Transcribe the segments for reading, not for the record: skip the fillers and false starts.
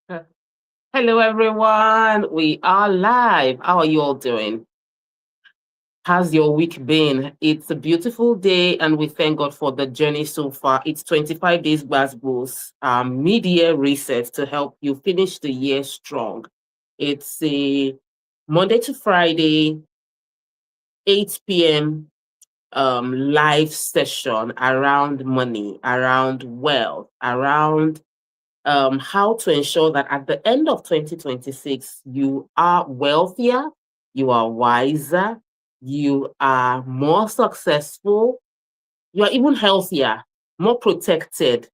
Hello, everyone. We are live. How are you all doing? How's your week been? It's a beautiful day, and we thank God for the journey so far. It's 25 days Glasgow's mid-year reset to help you finish the year strong. It's a Monday to Friday, 8 p.m. Live session around money, around wealth, around how to ensure that at the end of 2026, you are wealthier, you are wiser, you are more successful, you are even healthier, more protected,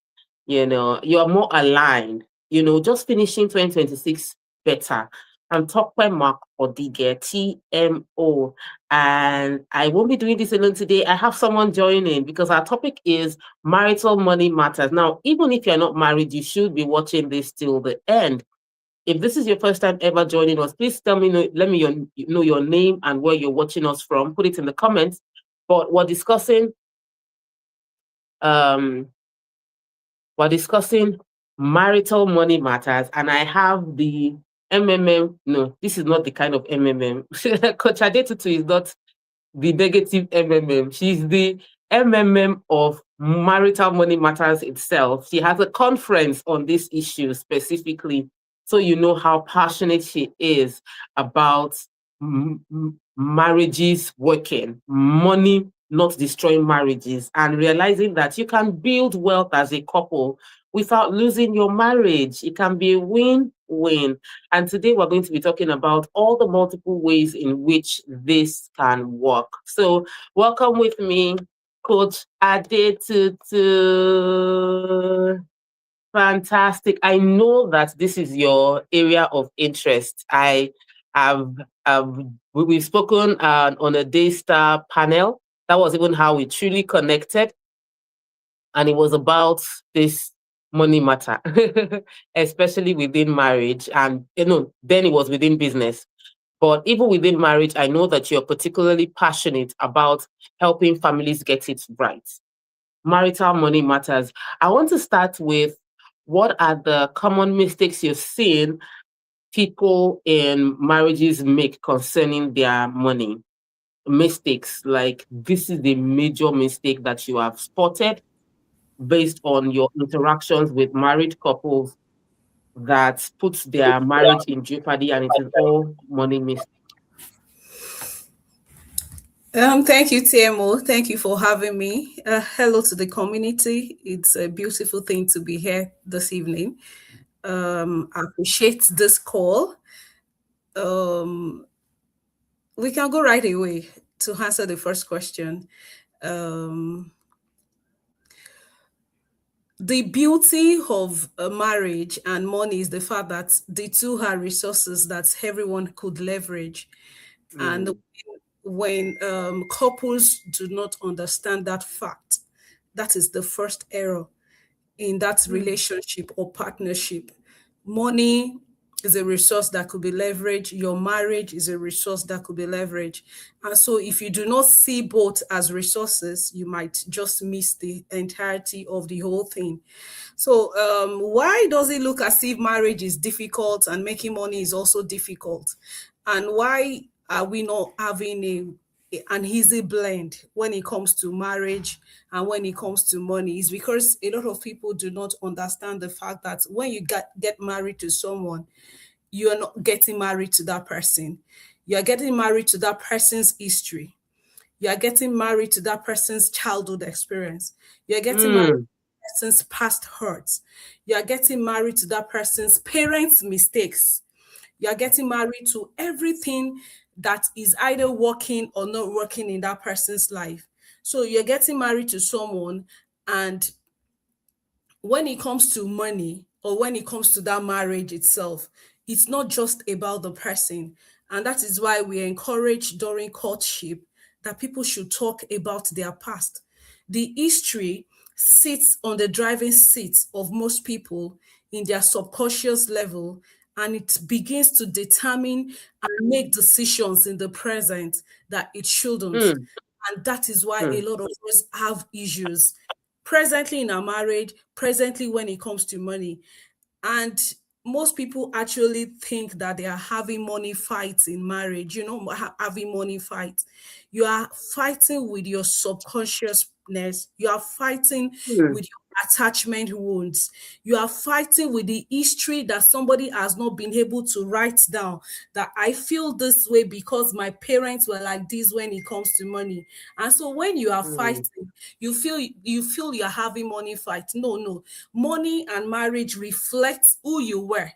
you are more aligned, just finishing 2026 better. I'm Tokwe Mark Odige, TMO, and I won't be doing this alone today. I have someone joining because our topic is marital money matters. Now, even if you're not married, you should be watching this till the end. If this is your first time ever joining us, please let me know your name and where you're watching us from. Put it in the comments. But um, we're discussing marital money matters, and I have the MMM. No, this is not the kind of MMM. Coach Adetutu is not the negative MMM. She's the MMM of marital money matters itself. She has a conference on this issue specifically, so you know how passionate she is about marriages working, money not destroying marriages, and realizing that you can build wealth as a couple without losing your marriage. It can be a win-win. And today we're going to be talking about all the multiple ways in which this can work. So welcome with me, Coach Adetutu. Fantastic. I know that this is your area of interest. I have, we've spoken on a Daystar panel. That was even how we truly connected. And it was about this money matter, especially within marriage. And, then it was within business. But even within marriage, I know that you're particularly passionate about helping families get it right. Marital money matters. I want to start with what are the common mistakes you've seen people in marriages make concerning their money? Mistakes like this is the major mistake that you have spotted based on your interactions with married couples that puts their marriage in jeopardy, and it is all money mistakes. Thank you, TMO. Thank you for having me. Hello to the community. It's a beautiful thing to be here this evening. I appreciate this call. Um, we can go right away to answer the first question. Um, the beauty of a marriage and money is the fact that the two are resources that everyone could leverage. And Mm, when couples do not understand that fact, that is the first error in that mm, relationship or partnership. Money is a resource that could be leveraged. Your marriage is a resource that could be leveraged. And so, if you do not see both as resources, you might just miss the entirety of the whole thing. So, why does it look as if marriage is difficult and making money is also difficult? And why are we not having an easy blend when it comes to marriage and when it comes to money? Is because a lot of people do not understand the fact that when you get married to someone, you are not getting married to that person. You are getting married to that person's history. You are getting married to that person's childhood experience. You are getting married to mm, that person's past hurts. You are getting married to that person's parents' mistakes. You are getting married to everything that is either working or not working in that person's life. So you're getting married to someone, and when it comes to money or when it comes to that marriage itself, it's not just about the person. And that is why we encourage during courtship that people should talk about their past. The history sits on the driving seat of most people in their subconscious level, and it begins to determine and make decisions in the present that it shouldn't. mm, And that is why a mm, lot of us have issues presently in our marriage, presently when it comes to money. And most people actually think that they are having money fights in marriage, having money fights. You are fighting with your subconsciousness. You are fighting Hmm. with your attachment wounds. You are fighting with the history that somebody has not been able to write down, that I feel this way because my parents were like this when it comes to money. And so when you are Hmm. fighting, you feel you're having money fight. No, no. Money and marriage reflects who you were,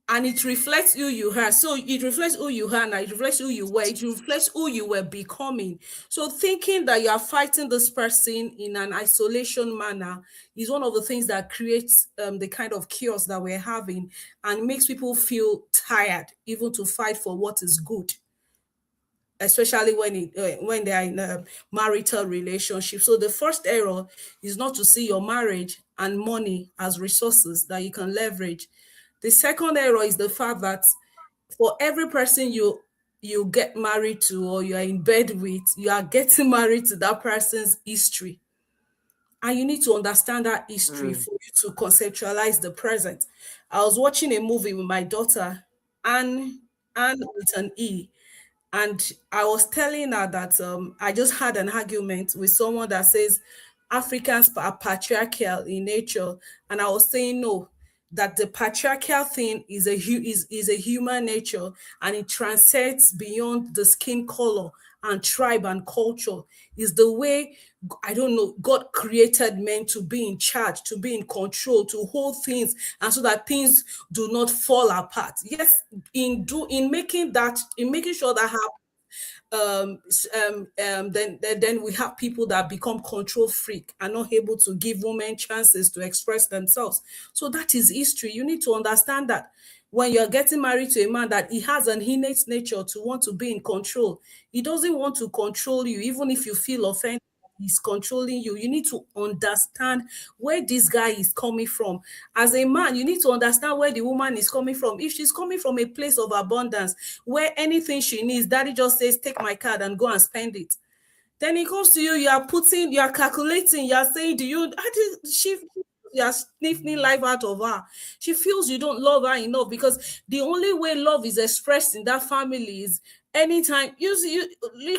and it reflects who you are. So it reflects who you are, and it reflects who you were. It reflects who you were becoming. So thinking that you are fighting this person in an isolation manner is one of the things that creates the kind of chaos that we're having, and makes people feel tired even to fight for what is good, especially when they are in a marital relationship. So the first error is not to see your marriage and money as resources that you can leverage. The second error is the fact that for every person you get married to or you are in bed with, you are getting married to that person's history. And you need to understand that history Hmm. for you to conceptualize the present. I was watching a movie with my daughter, Anne with an E, and I was telling her that I just had an argument with someone that says Africans are patriarchal in nature, and I was saying no, that the patriarchal thing is a human nature, and it transcends beyond the skin color and tribe and culture. Is the way, I don't know, God created men to be in charge, to be in control, to hold things, and so that things do not fall apart. Yes, in making that, in making sure that then we have people that become control freak and not able to give women chances to express themselves. So that is history. You need to understand that when you're getting married to a man, that he has an innate nature to want to be in control. He doesn't want to control you, even if you feel offended he's controlling you. You need to understand where this guy is coming from. As a man, you need to understand where the woman is coming from. If she's coming from a place of abundance, where anything she needs, daddy just says, take my card and go and spend it. Then it comes to you, you are calculating, you are saying, do you, how did she, you are sniffing life out of her. She feels you don't love her enough, because the only way love is expressed in that family is anytime you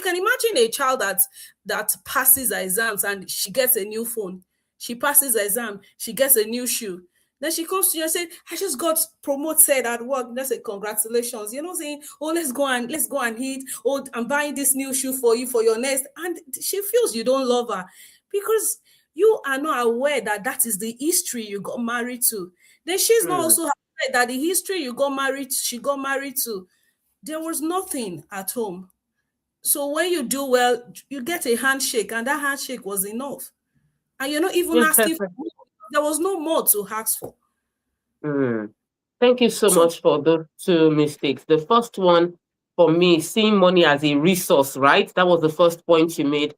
can imagine a child that passes her exams and she gets a new phone. She passes her exam, she gets a new shoe. Then she comes to you and said, I just got promoted at work. Let's say, congratulations. You know, saying, oh, let's go and eat. Oh, I'm buying this new shoe for you for your next. And she feels you don't love her because you are not aware that that is the history you got married to. Then she's not Hmm. also aware that the history she got married to, there was nothing at home. So when you do well, you get a handshake, and that handshake was enough. And you're not even asking for more. There was no more to ask for. Hmm. Thank you so So much for those two mistakes. The first one for me, seeing money as a resource, right? That was the first point you made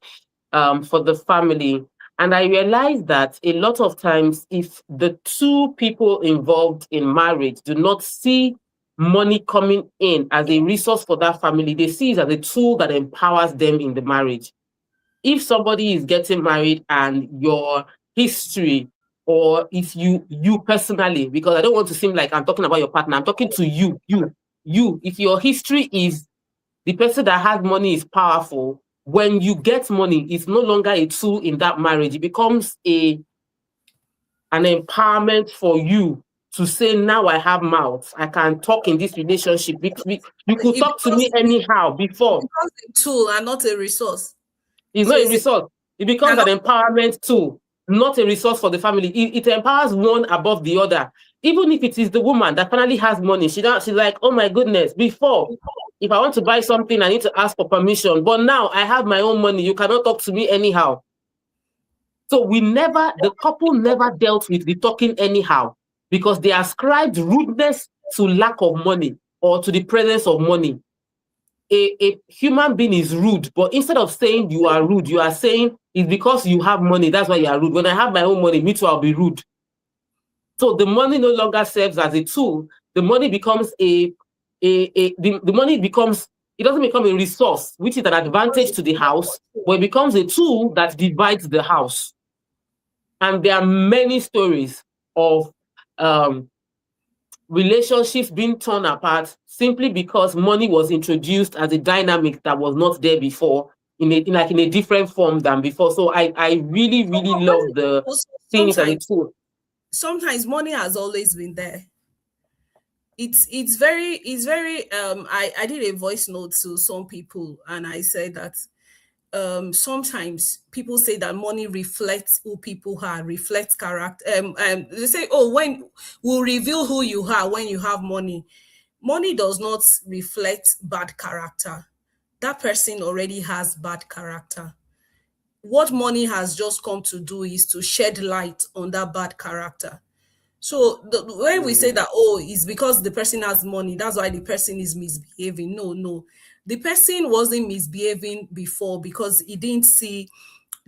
for the family. And I realized that a lot of times, if the two people involved in marriage do not see money coming in as a resource for that family, they see it as a tool that empowers them in the marriage. If somebody is getting married and your history, or if you personally, because I don't want to seem like I'm talking about your partner, I'm talking to you, if your history is the person that has money is powerful, when you get money, it's no longer a tool in that marriage. It becomes an empowerment for you to say, now I have mouth. I can talk in this relationship. You could it talk to becomes me anyhow before. a tool and not a resource. It's So not a it's a, resource. It becomes an cannot empowerment tool, not a resource for the family. It empowers one above the other. Even if it is the woman that finally has money, she's like, oh my goodness, before, if I want to buy something, I need to ask for permission. But now I have my own money. You cannot talk to me anyhow. So the couple never dealt with the talking anyhow, because they ascribed rudeness to lack of money or to the presence of money. A human being is rude, but instead of saying you are rude, you are saying it's because you have money, that's why you are rude. When I have my own money, me too, I'll be rude. So the money no longer serves as a tool. The money becomes the money becomes, it doesn't become a resource, which is an advantage to the house, but it becomes a tool that divides the house. And there are many stories of um, relationships being torn apart simply because money was introduced as a dynamic that was not there before in a different form than before. So I really, So, really but love the also seeing it as a sometimes, tool. sometimes money has always been there. It's very I did a voice note to some people and I said that sometimes people say that money reflects who people are, reflects character. They say, oh, when will reveal who you are when you have money. Money does not reflect bad character. That person already has bad character. What money has just come to do is to shed light on that bad character. So when we say Mm, that, oh, it's because the person has money, that's why the person is misbehaving. No, no. The person wasn't misbehaving before because he didn't see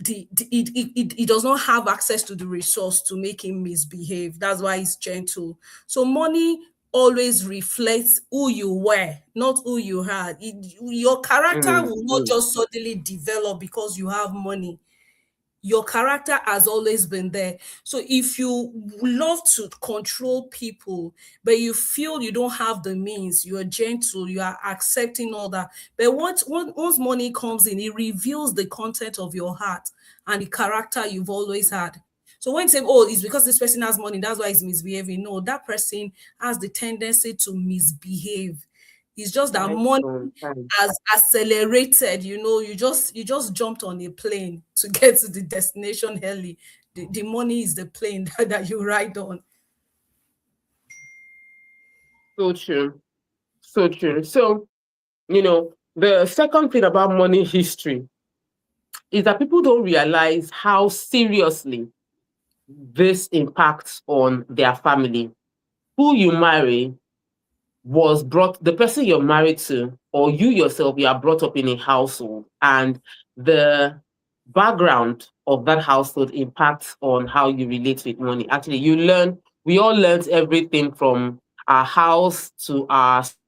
he does not have access to the resource to make him misbehave. That's why he's gentle. So money always reflects who you were, not who you had. Your character mm, will not mm. just suddenly develop because you have money. Your character has always been there. So if you love to control people, but you feel you don't have the means, you're gentle, you are accepting all that. But once money comes in, it reveals the content of your heart and the character you've always had. So when you say, oh, it's because this person has money, that's why he's misbehaving. No, that person has the tendency to misbehave. It's just that Right money on time. has accelerated, you just jumped on a plane to get to the destination early. The money is the plane that you ride on. So true. So true. So, the second thing about money history is that people don't realize how seriously this impacts on their family. Who you marry the person you're married to, or you yourself, you are brought up in a household, and the background of that household impacts on how you relate with money. Actually, we all learned everything from our house to our school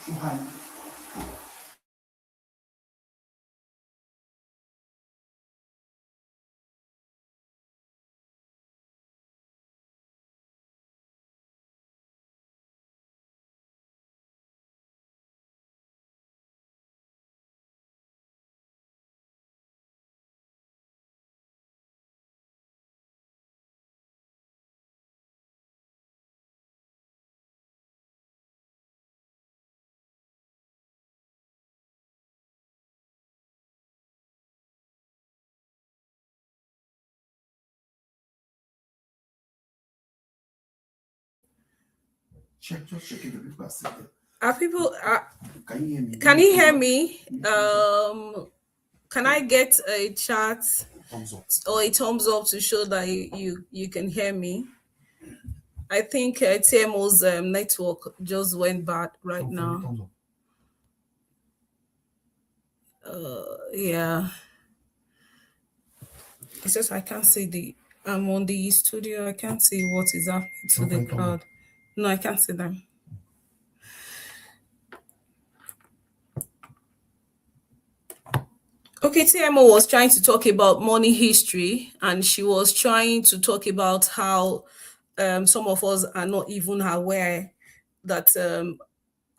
to our workplace to our church to our everywhere. Money impacts Are people can you hear me? Can I get a chat or a thumbs up to show that you can hear me? I think TMO's network just went bad right now. Yeah, it's just I can't see I'm on the studio. I can't see what is happening to the crowd. No, I can't see them. Okay, TMO was trying to talk about money history, and she was trying to talk about how some of us are not even aware that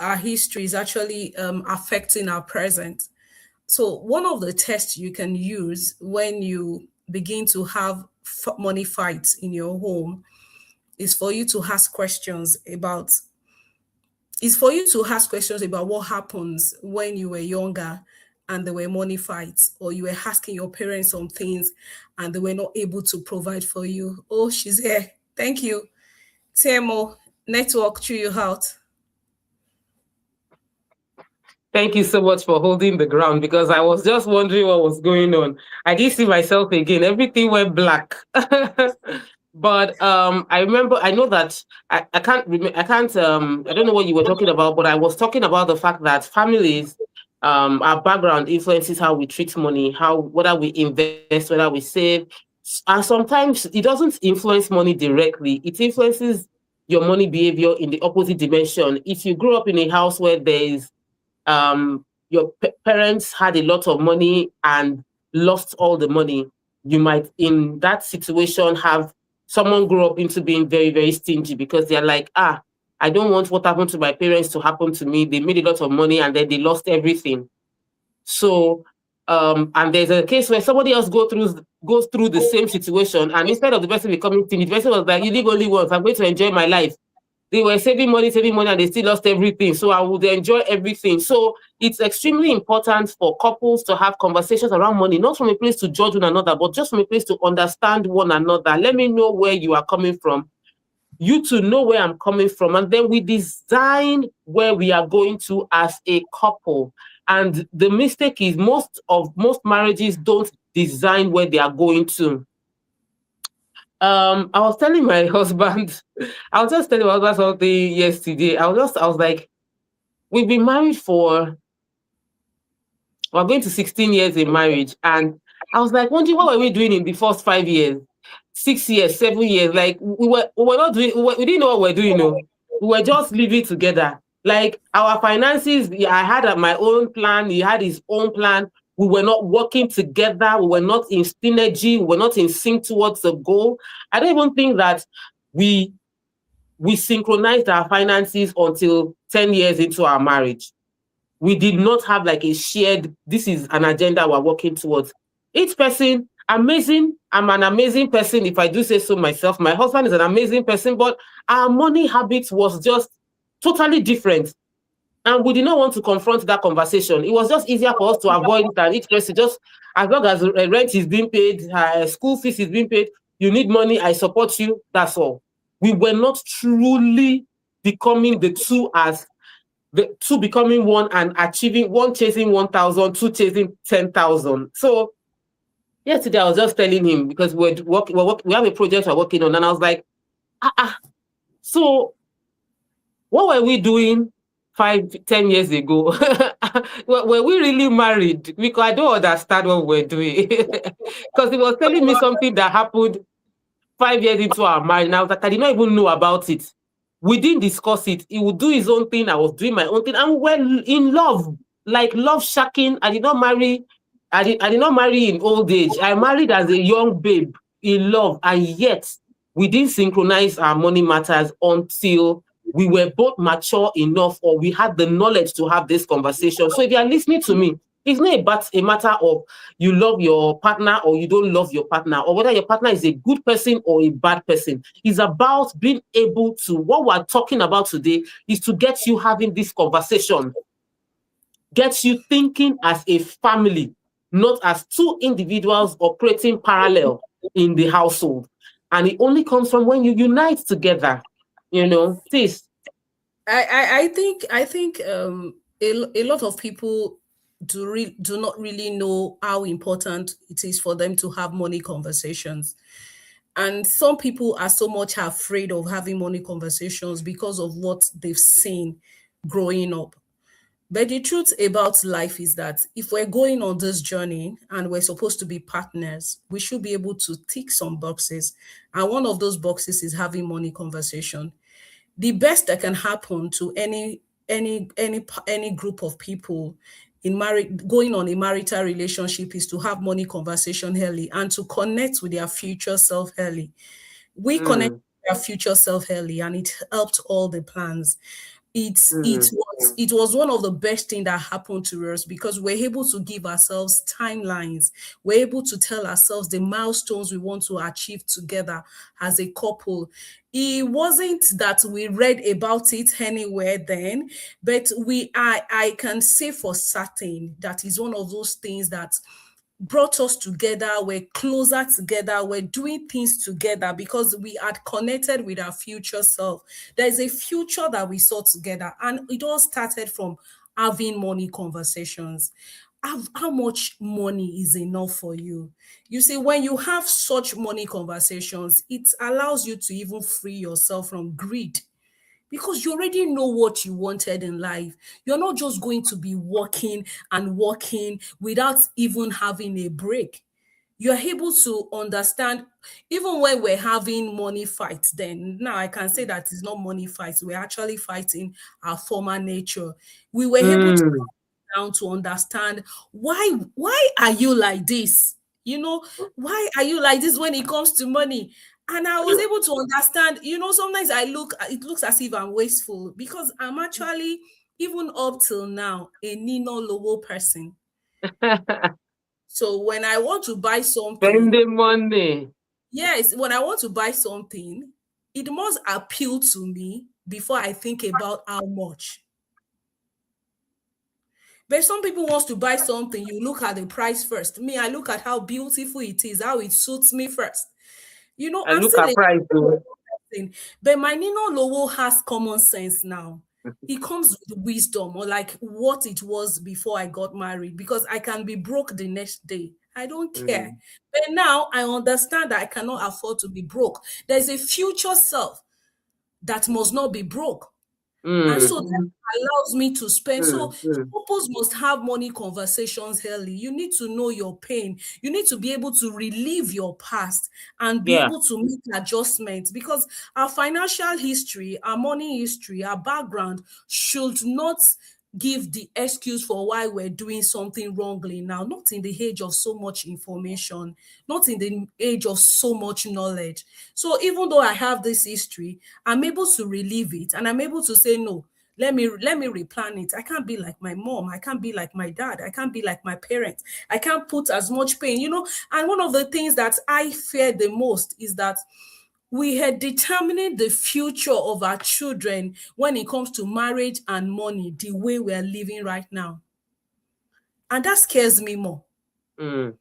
our history is actually affecting our present. So, one of the tests you can use when you begin to have money fights in your home is for you to ask questions about what happens when you were younger and there were money fights, or you were asking your parents some things and they were not able to provide for you. Oh, she's here. Thank you. TMO, network threw you out. Thank you so much for holding the ground because I was just wondering what was going on. I didn't see myself again. Everything went black. But I know that I can't remember, I don't know what you were talking about, but I was talking about the fact that families, our background influences how we treat money, how whether we invest, whether we save. And sometimes it doesn't influence money directly, it influences your money behavior in the opposite dimension. If you grew up in a house where there is your parents had a lot of money and lost all the money, you might in that situation have someone grow up into being very, very stingy because they're like, ah, I don't want what happened to my parents to happen to me. They made a lot of money and then they lost everything. So and there's a case where somebody else goes through the same situation, and instead of the person becoming stingy, the person was like, you live only once, I'm going to enjoy my life. They were saving money, and they still lost everything. So I would enjoy everything. So it's extremely important for couples to have conversations around money, not from a place to judge one another, but just from a place to understand one another. Let me know where you are coming from. You to know where I'm coming from. And then we design where we are going to as a couple. And the mistake is most marriages don't design where they are going to. I was telling my husband, I was just telling my husband something yesterday. I was like, we've been married for, we're going to 16 years in marriage. And I was like, wondering what were we doing in the first 5 years, 6 years, 7 years? Like we were not doing, we didn't know what we were doing. No, we were just living together. Like our finances, yeah, I had my own plan. He had his own plan. We were not working together. We were not in synergy. We were not in sync towards the goal. I don't even think that we we synchronized our finances until 10 years into our marriage. We did not have like a shared, this is an agenda we're working towards. Each person, amazing. I'm an amazing person, if I do say so myself. My husband is an amazing person, but our money habits was just totally different. And we did not want to confront that conversation. It was just easier for us to avoid it, and each person just, as long as rent is being paid, school fees is being paid, you need money, I support you, that's all. We were not truly becoming the two as the two becoming one and achieving one chasing 1,000, two chasing 10,000. So yesterday I was just telling him because we have a project we're working on, and I was like, so what were we doing 5, 10 years ago? Were we really married? Because I don't understand what we're doing. Because he was telling me something that happened 5 years into our marriage. And I was like, I did not even know about it. We didn't discuss it. He would do his own thing. I was doing my own thing. And we were in love, like love shacking. I did not marry. I did not marry in old age. I married as a young babe in love. And yet we didn't synchronize our money matters until we were both mature enough, or we had the knowledge to have this conversation. So if you are listening to me, it's not about a matter of you love your partner or you don't love your partner, or whether your partner is a good person or a bad person. It's about being able to, what we're talking about today is to get you having this conversation, get you thinking as a family, not as two individuals operating parallel in the household. And it only comes from when you unite together, this. I think a lot of people do not really know how important it is for them to have money conversations. And some people are so much afraid of having money conversations because of what they've seen growing up. But the truth about life is that if we're going on this journey and we're supposed to be partners, we should be able to tick some boxes. And one of those boxes is having money conversation. The best that can happen to any group of people in marriage going on a marital relationship is to have money conversation early and to connect with their future self early. We connect Mm, with our future self early, and it helped all the plans. It mm, was one of the best thing that happened to us because we're able to give ourselves timelines. We're able to tell ourselves the milestones we want to achieve together as a couple. It wasn't that we read about it anywhere then, but I can say for certain that is one of those things that brought us together. We're closer together. We're doing things together because we had connected with our future self. There's a future that we saw together, and it all started from having money conversations. How much money is enough for you? You see, when you have such money conversations, it allows you to even free yourself from greed because you already know what you wanted in life. You're not just going to be working and working without even having a break. you're able to understand, even when we're having money fights, then now I can say that it's not money fights, we're actually fighting our former nature. We were able to Mm. come down to understand why are you like this? You know, why are you like this when it comes to money? And I was able to understand, sometimes it looks as if I'm wasteful because I'm actually, even up till now, a Nino Lowo person. So when I want to buy something, Spending money. yes, when I want to buy something, it must appeal to me before I think about how much. But some people wants to buy something, you look at the price first. Me, I look at how beautiful it is, how it suits me first. I I'm look still at a price though. person, but my Nino Lowo has common sense now. It comes with wisdom, or like what it was before I got married, because I can be broke the next day. I don't care. Mm. But now I understand that I cannot afford to be broke. There's a future self that must not be broke. And so that Mm. allows me to spend. So Mm. Mm. couples must have money conversations early. You need to know your pain. You need to be able to relive your past and be Yeah. able to make adjustments, because our financial history, our money history, our background should not give the excuse for why we're doing something wrongly now, not in the age of so much information, not in the age of so much knowledge. So even though I have this history, I'm able to relieve it and I'm able to say no. Let me replan it. I can't be like my mom. I can't be like my dad. I can't be like my parents. I can't put as much pain. And one of the things that I fear the most is that we are determining the future of our children when it comes to marriage and money the way we are living right now. And that scares me more. Mm.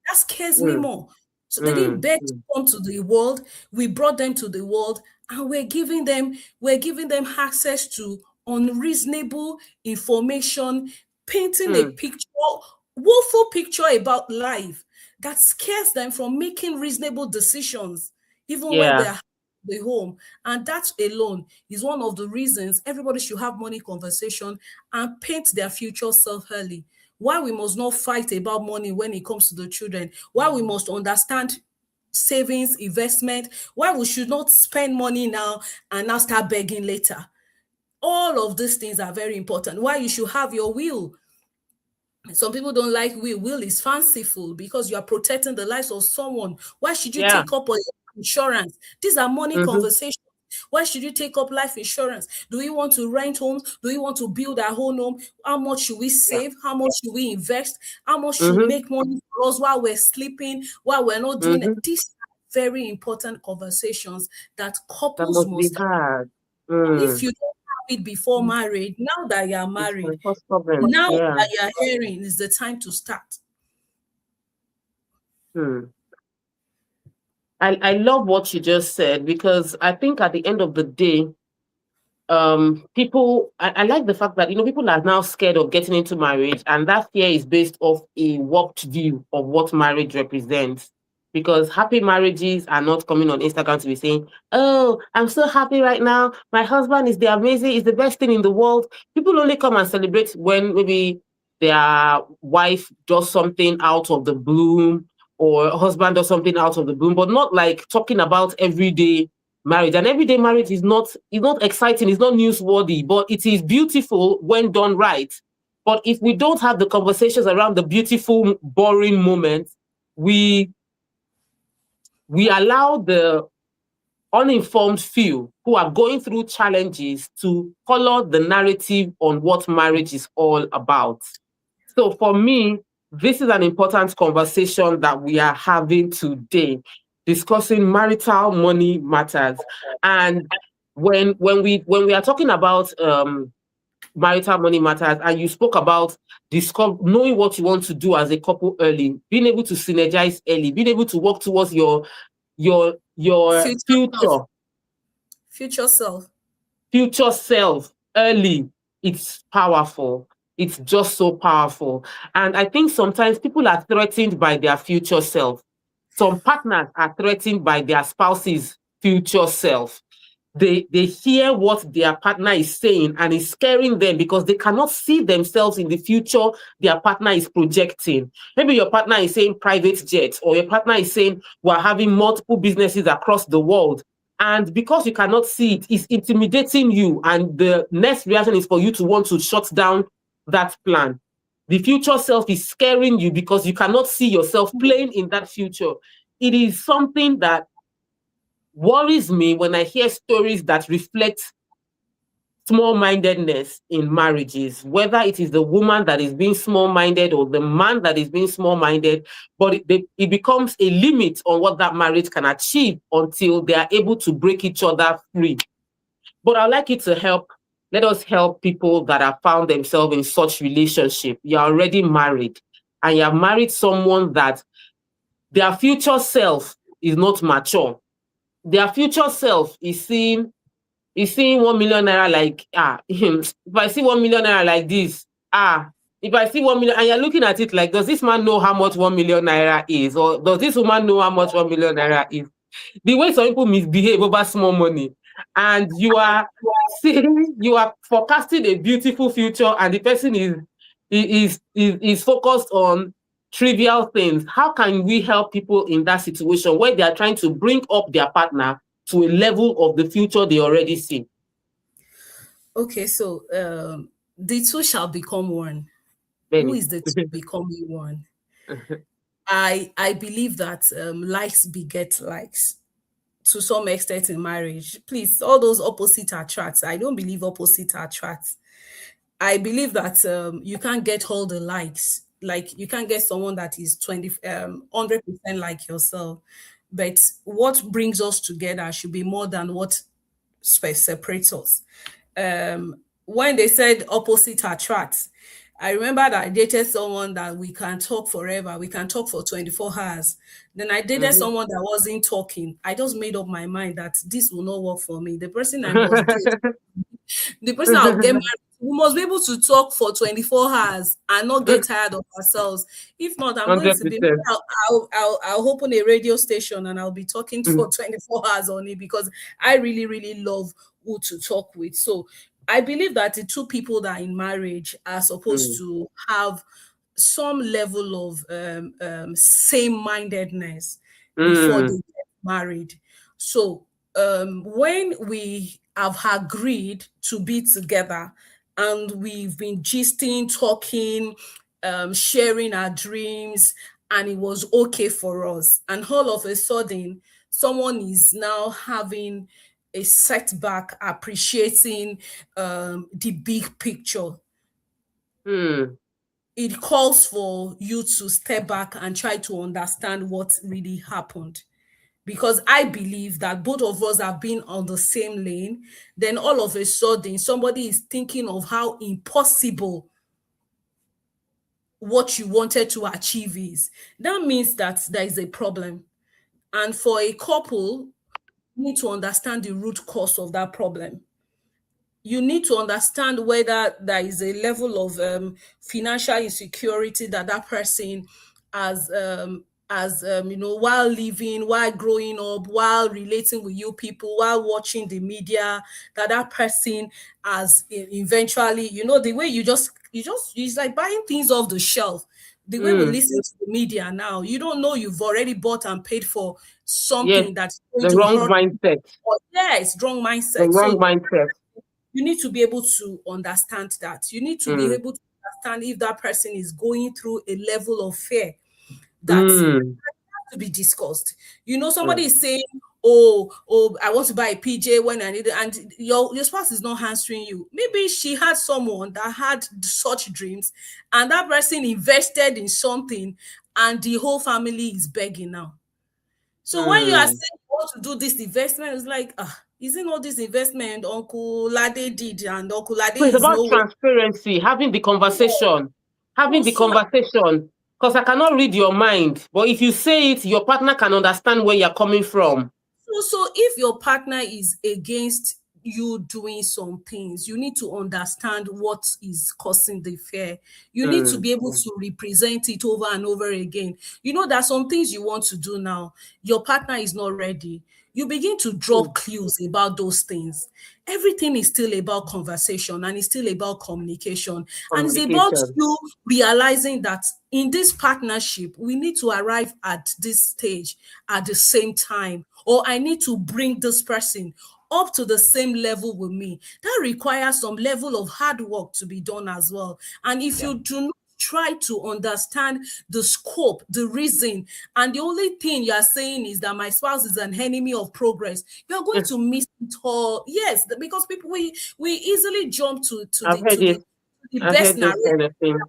That scares me Mm. more. So they didn't Mm. beg to Mm. come to the world. We brought them to the world, and we're giving them access to unreasonable information, painting a Mm. picture, woeful picture about life that scares them from making reasonable decisions, even when Yeah. they're the home. And that alone is one of the reasons everybody should have money conversation and paint their future self early. Why we must not fight about money when it comes to the children, why we must understand savings, investment, why we should not spend money now and now start begging later. All of these things are very important. Why you should have your will. Some people don't like will. Will is fanciful because you are protecting the lives of someone. Why should you Yeah. take up insurance? These are money Mm-hmm. conversations. Why should you take up life insurance? Do we want to rent homes? Do we want to build our own home? How much should we Yeah. save? How much should we invest? How much should Mm-hmm. make money for us while we're sleeping, while we're not doing it? Mm-hmm. These are very important conversations that That couples must be must have. hard. And if Mm. you don't have it before marriage, now that you're It's married, my first problem. now Yeah. that you're hearing is the time to start. Mm. I love what you just said because I think at the end of the day, people I like the fact that people are now scared of getting into marriage, and that fear is based off a warped view of what marriage represents. Because happy marriages are not coming on Instagram to be saying, "Oh, I'm so happy right now. My husband is the amazing, is the best thing in the world." People only come and celebrate when maybe their wife does something out of the bloom, or husband does something out of the bloom, but not like talking about everyday marriage. And everyday marriage is not exciting, it's not newsworthy, but it is beautiful when done right. But if we don't have the conversations around the beautiful, boring moments, we we allow the uninformed few who are going through challenges to color the narrative on what marriage is all about. So for me, this is an important conversation that we are having today, discussing marital money matters. And when we are talking about marital money matters, and you spoke about knowing what you want to do as a couple early, being able to synergize early, being able to work towards your Future self. future Future self. future self early, it's powerful. It's just so powerful. And I think sometimes people are threatened by their future self. Some partners are threatened by their spouse's future self. they hear what their partner is saying and it's scaring them because they cannot see themselves in the future their partner is projecting. Maybe your partner is saying private jets, or your partner is saying we're having multiple businesses across the world. And because you cannot see it, it's intimidating you. And the next reaction is for you to want to shut down that plan. The future self is scaring you because you cannot see yourself playing in that future. It is something that worries me when I hear stories that reflect small-mindedness in marriages, whether it is the woman that is being small-minded or the man that is being small-minded, but it becomes a limit on what that marriage can achieve until they are able to break each other free. But I'd like you to help. Let us help people that have found themselves in such relationship. You're already married, and you have married someone that their future self is not mature. Their future self is seeing 1 million naira like, if I see 1 million naira like this, if I see 1 million, and you're looking at it like, does this man know how much 1 million naira is? Or does this woman know how much 1 million naira is? The way some people misbehave over small money, and you are seeing, you are forecasting a beautiful future, and the person is focused on trivial things. How can we help people in that situation where they are trying to bring up their partner to a level of the future they already see? Okay, so the two shall become one. Who Benny. is the two becoming one? I believe that likes beget likes to some extent in marriage. Please, all those opposite attracts. I don't believe opposite attracts. I believe that you can't get all the likes. Like you can't get someone that is 100% like yourself. But what brings us together should be more than what separates us. When they said opposite attracts, I remember that I dated someone that we can talk forever. We can talk for 24 hours. Then I dated Mhm. someone that wasn't talking. I just made up my mind that this will not work for me. The person I must date, the person I'll get married to, we must be able to talk for 24 hours and not get tired of ourselves. If not, I'm going to be, 100%. I'll open a radio station and I'll be talking for 24 hours on it because I really, really love who to talk with. So I believe that the two people that are in marriage are supposed Mm, to have some level of same-mindedness before they mm, get married. So when we have agreed to be together and we've been gisting, talking, sharing our dreams, and it was okay for us, and all of a sudden, someone is now having a setback, appreciating the big picture. mm, It calls for you to step back and try to understand what really happened. Because I believe that both of us have been on the same lane. Then all of a sudden, somebody is thinking of how impossible what you wanted to achieve is. That means that there is a problem. And for a couple, you need to understand the root cause of that problem. You need to understand whether there is a level of financial insecurity that that person has while living, while growing up, while relating with you people, while watching the media, that that person has eventually, the way you just it's like buying things off the shelf. The way we mm. listen to the media now, you don't know you've already bought and paid for Yes, something that's going the to wrong hurt. mindset. Yeah, it's wrong The mindset. wrong So mindset. you need to be able to understand that. You need to be Mm, able to understand if that person is going through a level of fear that has mm, to be discussed. Somebody mm, is saying, "Oh, I want to buy a PJ when I need it," and your spouse is not answering you. Maybe she had someone that had such dreams, and that person invested in something, and the whole family is begging now. So when you are mm. saying you want to do this investment, it's like, isn't all this investment Uncle Lade did and Uncle Lade So it's is about nowhere? transparency, having the conversation, having the So, conversation. Because I cannot read your mind, but if you say it, your partner can understand where you're coming from. so if your partner is against you doing some things. You need to understand what is causing the fear. You need to Mm, be able mm, to represent it over and over again. You know, there are some things you want to do now. Your partner is not ready. You begin to mm. drop clues about those things. Everything is still about conversation, and it's still about communication. And it's about Communication. you realizing that in this partnership, we need to arrive at this stage at the same time, or I need to bring this person up to the same level with me. That requires some level of hard work to be done as well. And if Yeah. you do not try to understand the scope, the reason, and the only thing you are saying is that my spouse is an enemy of progress, you're going to miss it all. Yes, because people, we easily jump to I've the heard to the it. to the I've best heard those narrative. kind of things.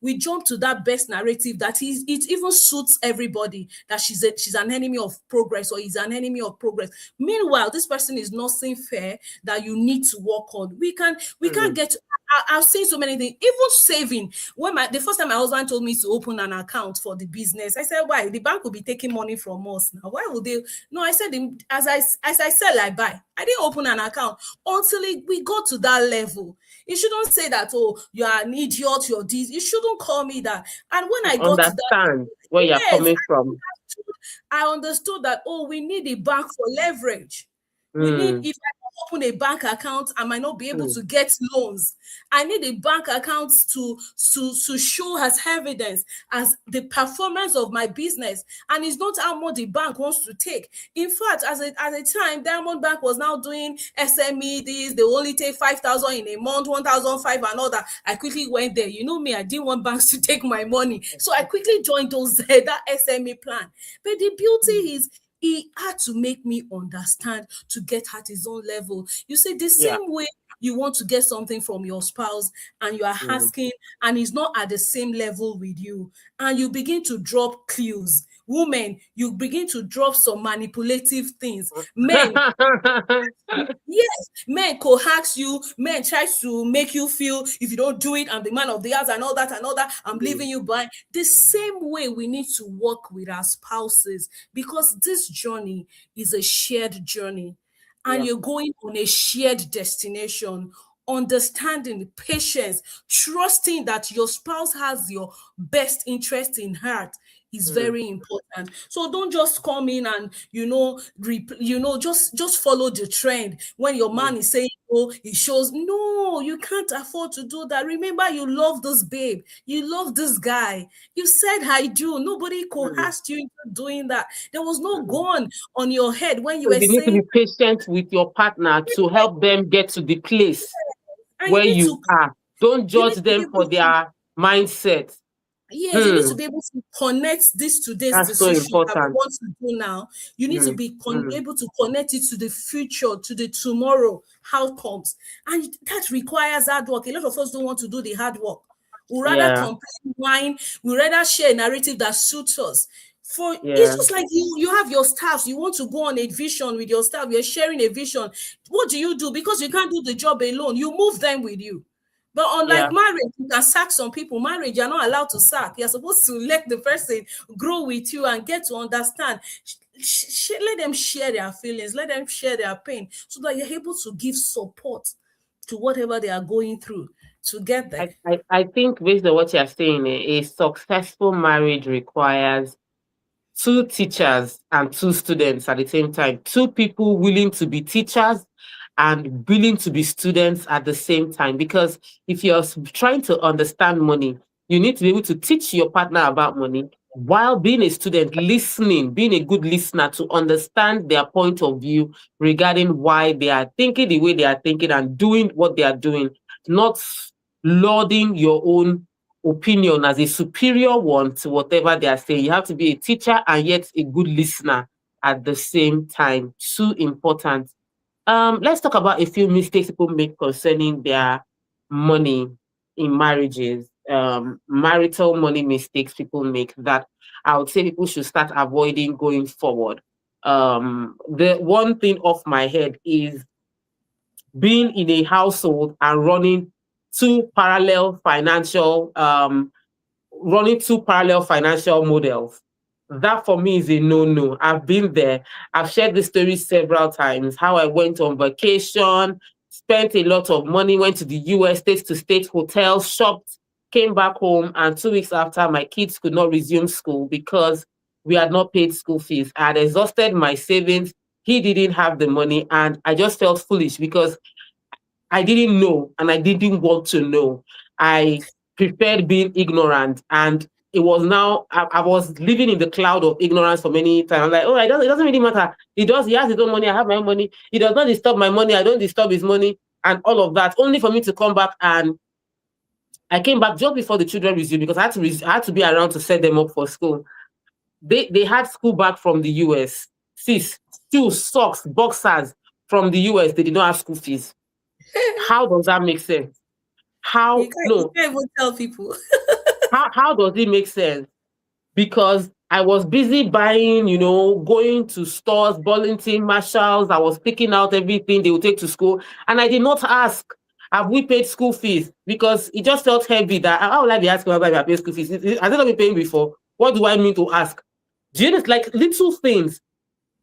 We jump to that best narrative that is, it even suits everybody, that she's an enemy of progress, or he's an enemy of progress. Meanwhile, this person is not saying fair that you need to work on. We can't Mm, get I've seen so many things, even saving. When the first time my husband told me to open an account for the business, I said, why? The bank will be taking money from us now. Why would they? No, I said, as I sell, I buy. I didn't open an account until we got to that level. You shouldn't say that, oh, you are an idiot, you're this. You shouldn't call me that. And when I got to that, understand where you're yes, coming from. I understood that, oh, we need a bank for leverage. We need, Mm, if I open a bank account, I might not be able mm, to get loans. I need a bank account to show as evidence as the performance of my business. And it's not how much the bank wants to take. In fact, as a time, Diamond Bank was now doing SME this, they only take 5,000 in a month, 1,005 and all that. I quickly went there. You know me, I didn't want banks to take my money. So I quickly joined those that SME plan. But the mm. beauty is, he had to make me understand to get at his own level. You see, the Yeah. same way you want to get something from your spouse and you are Mm. asking, and he's not at the same level with you, and you begin to drop clues. Women, you begin to drop some manipulative things. Men, yes, men coax you, men try to make you feel if you don't do it, I'm the man of the house and all that, I'm Mm. leaving you behind. The same way we need to work with our spouses, because this journey is a shared journey, and Yeah. you're going on a shared destination. Understanding, patience, trusting that your spouse has your best interest in heart is Mm. very important. So don't just come in and just follow the trend. When your Mm. man is saying, oh, he shows, no, you can't afford to do that. Remember, you love this babe, you love this guy. You said I do. Nobody Mm. coerced you into doing that. There was no Mm. gun on your head when you So were you need to saying, be patient with your partner to help them get to the place and where you are. Don't you judge need to be them able for to their mindset. Yes, you need to Hmm. be able to connect this today's That's so decision that we important. want to do now. You need to Mm. be Mm. able to connect it to the future, to the tomorrow outcomes. And that requires hard work. A lot of us don't want to do the hard work. We rather Yeah. complain, whine, we rather share a narrative that suits us. For it's Yeah. just like you have your staff, you want to go on a vision with your staff, you're sharing a vision. What do? Because you can't do the job alone, you move them with you. But unlike Yeah. marriage, you can sack some people. Marriage, you're not allowed to sack. You're supposed to let the person grow with you and get to understand. Let them share their feelings, let them share their pain, so that you're able to give support to whatever they are going through to get there. I think based on what you're saying, a successful marriage requires two teachers and two students at the same time, two people willing to be teachers and willing to be students at the same time. Because if you're trying to understand money, you need to be able to teach your partner about money while being a student, listening, being a good listener to understand their point of view regarding why they are thinking the way they are thinking and doing what they are doing, not lauding your own opinion as a superior one to whatever they are saying. You have to be a teacher and yet a good listener at the same time. Too important. Let's talk about a few mistakes people make concerning their money in marriages. Marital money mistakes people make that I would say people should start avoiding going forward. The one thing off my head is being in a household and two parallel financial um running two parallel financial models. That for me is a no-no. I've been there. I've shared this story several times. How I went on vacation, spent a lot of money, went to the US, state to state hotels, shopped, came back home, and 2 weeks after, my kids could not resume school because we had not paid school fees. I had exhausted my savings. He didn't have the money, and I just felt foolish because I didn't know and I didn't want to know. I preferred being ignorant. And it was now, I was living in the cloud of ignorance for many times. I'm like, oh, it doesn't really matter. He has his own money. I have my own money. He does not disturb my money. I don't disturb his money and all of that. Only for me to come back, and I came back just before the children resumed because I had to be around to set them up for school. They had school back from the US. Sis, shoes, socks, boxers from the US. They did not have school fees. How does that make sense? You How can't, you no, can't even tell people. how does it make sense? Because I was busy buying, going to stores, Burlington, Marshalls. I was picking out everything they would take to school, and I did not ask, have we paid school fees? Because it just felt heavy that how would I be asking whether I paid school fees? Has it not been paying before? What do I mean to ask? Do you know, it's like little things.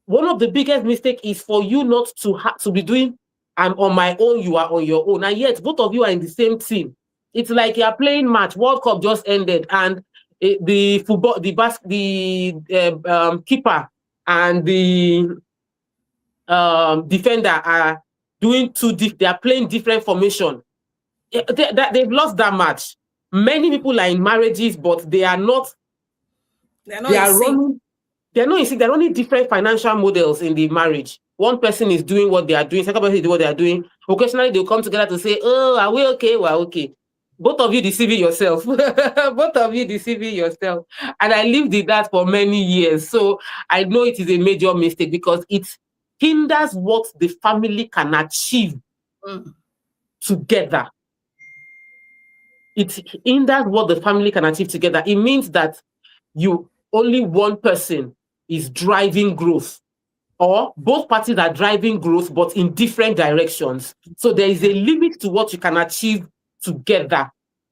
One of the biggest mistake is for you not to have to be doing, I'm on my own, you are on your own, and yet both of you are in the same team. It's like you are playing match. World Cup just ended, and the football, the keeper and the defender are doing they are playing different formation. They've lost that match. Many people are in marriages, but they are not. They're not They in are sync. running they're not, you see, they're only different financial models in the marriage. One person is doing what they are doing, second person is doing what they are doing. Occasionally they'll come together to say, oh, are we okay? We're okay. Both of you deceiving yourself. Both of you deceiving yourself. And I lived in that for many years. So I know it is a major mistake because it hinders what the family can achieve Mm. together. It hinders what the family can achieve together. It means that you only one person is driving growth, or both parties are driving growth but in different directions. So there is Yeah. a limit to what you can achieve together.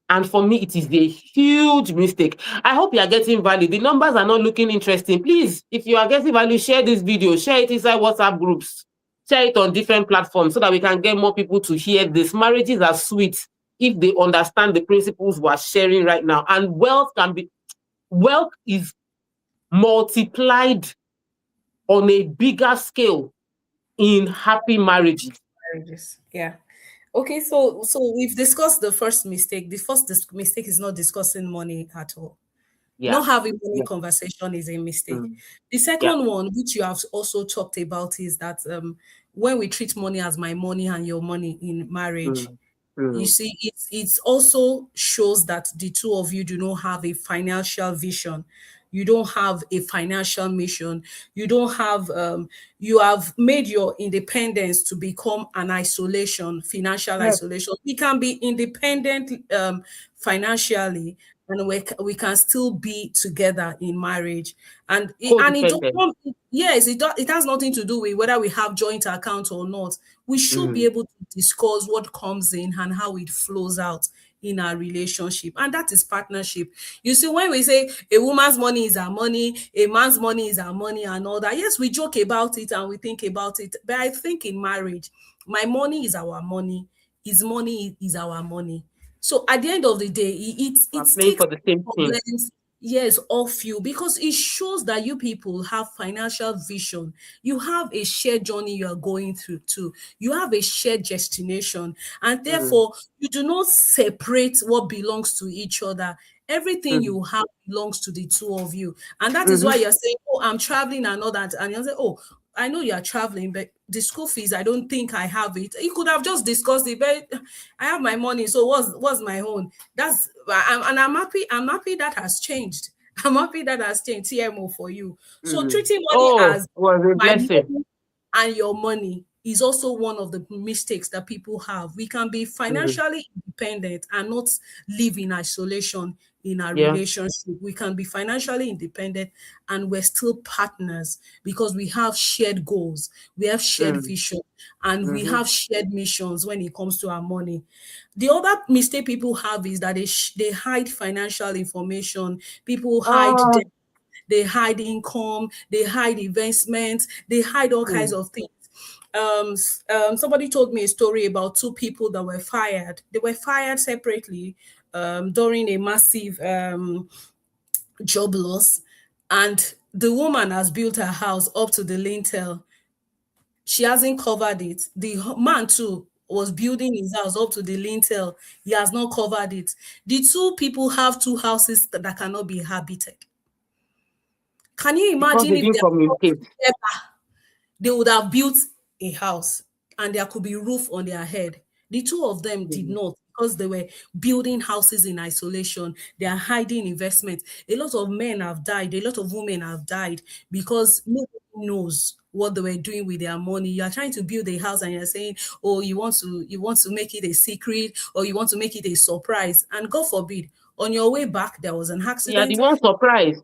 And for me, it is a huge mistake. I hope you are getting value. The numbers are not looking interesting. Please, if you are getting value, share this video, share it inside WhatsApp groups, share it on different platforms so that we can get more people to hear this. Marriages are sweet if they understand the principles we are sharing right now. And wealth is multiplied on a bigger scale in happy marriages. Marriages. Yeah. Okay, so we've discussed the first mistake. The first mistake is not discussing money at all. Yeah. Not having money Yeah. conversation is a mistake. Mm. The Yeah. second one, which you have also talked about, is that when we treat money as my money and your money in marriage, Mm. you Mm. see, it's also shows that the two of you do not have a financial vision. You don't have a financial mission. You don't have you have made your independence to become an isolation, financial Yes. isolation. We can be independent financially, and we can still be together in marriage. And it don't, Codependent. yes, it has nothing to do with whether we have joint accounts or not. We should be Mm. able to discuss what comes in and how it flows out in our relationship, and that is partnership. You see, when we say a woman's money is her money, a man's money is her money, and all that, yes, we joke about it and we think about it, but I think in marriage, my money is our money, his money is our money. So at the end of the day, it We're playing takes for the same team. problems, yes, off you, because it shows that you people have financial vision. You have a shared journey you are going through too. You have a shared destination, and Mm. therefore you do not separate what belongs to each other. Everything Mm. you have belongs to the two of you. And that is why Mm-hmm. you're saying, oh, I'm traveling and all that. And you're saying, oh, I know you're traveling, but the school fees, I don't think I have it. You could have just discussed it, but I have my money, so what's my own? And I'm happy. I'm happy that has changed. I'm happy that has changed. TMO for you. So Mm. treating money Oh, it as was a my blessing. money and your money is also one of the mistakes that people have. We can be Mm. financially independent and not live in isolation in our Yeah. relationship. We can be financially independent and we're still partners because we have shared goals, we have shared Mm. vision, and we Mm-hmm. have shared missions when it comes to our money. The other mistake people have is that they hide financial information. People hide Oh, debt. they hide income, they hide investments, they hide all kinds mm. of things. Somebody told me a story about two people that were fired. They were fired separately during a massive job loss, and the woman has built her house up to the lintel. She hasn't covered it. The man too was building his house up to the lintel. He has not covered it. The two people have two houses that cannot be inhabited. Can you Because imagine they if didn't they had worked communicate. together? They would have built a house and there could be roof on their head. The two of them did Mm. not, because they were building houses in isolation. They are hiding investments. A lot of men have died. A lot of women have died because nobody knows what they were doing with their money. You are trying to build a house and you're saying, "Oh, you want to make it a secret, or you want to make it a surprise." And God forbid, on your way back there was an You are the accident, one surprised.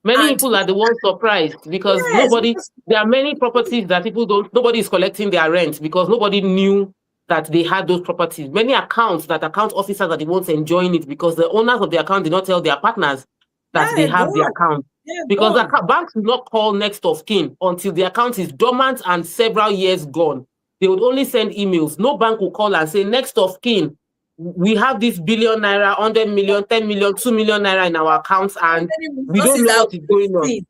Many and people are the ones surprised because yes, nobody, because there are many properties that people don't, nobody is collecting their rent because nobody knew that they had those properties. Many accounts that account officers are the ones enjoying it because the owners of the account did not tell their partners that they yeah, have the gone. account. Yeah, Because the gone. banks will not call next of kin until the account is dormant and several years gone. They would only send emails. No bank will call and say, next of kin, we have this billion naira, 100 million, 10 million, 2 million naira in our accounts, How and many we don't resources know are what is going on. wasting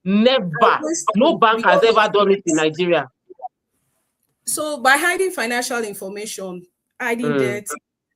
are Never. No wasting bank has because of ever done it in this? Nigeria. So by hiding financial information, hiding Mm. debt,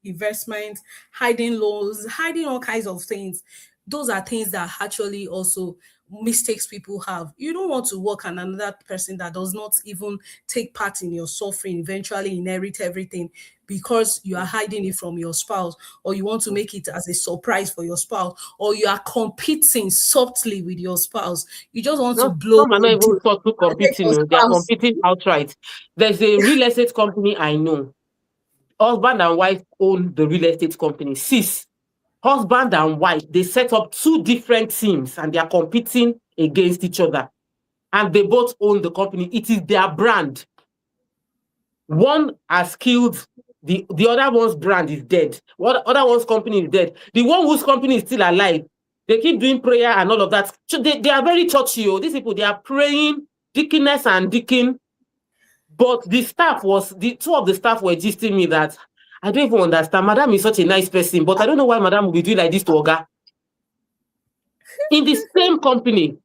investment, hiding loans, hiding all kinds of things, those are things that actually also mistakes people have. You don't want to work on another person that does not even take part in your suffering, eventually inherit everything because you are hiding it from your spouse, or you want to make it as a surprise for your spouse, or you are competing subtly with your spouse. You just want to No, blow some are not the deal even thought to and let competing. your No. They are spouse. competing outright. There's a real estate company I know. Husband and wife own the real estate company. Sis, husband and wife, they set up two different teams and they are competing against each other. And they both own the company. It is their brand. One has killed the other one's brand is dead. What other one's company is dead. The one whose company is still alive, they keep doing prayer and all of that. They are very churchy. Oh. These people, they are praying, deaconess and deacon. But the two of the staff were gisting me that I don't even understand. Madam is such a nice person, but I don't know why Madam will be doing like this to Oga. In the same company,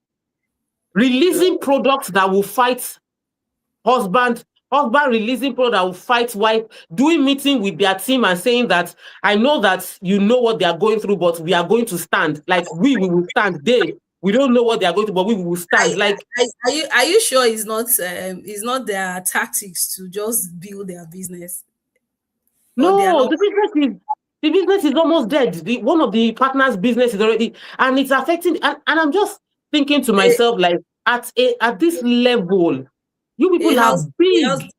releasing products that will fight husband, husband releasing product that will fight wife, doing meeting with their team and saying that I know that you know what they are going through, but we are going to stand. Like we will stand. We don't know what they are going to, but we will stand. Like Are you sure it's not their tactics to just build their business, or they are no, not? the business is almost dead. One of the partners' business is already, and it's affecting. And I'm just thinking to a, myself, like at this level, you a people are house a house big.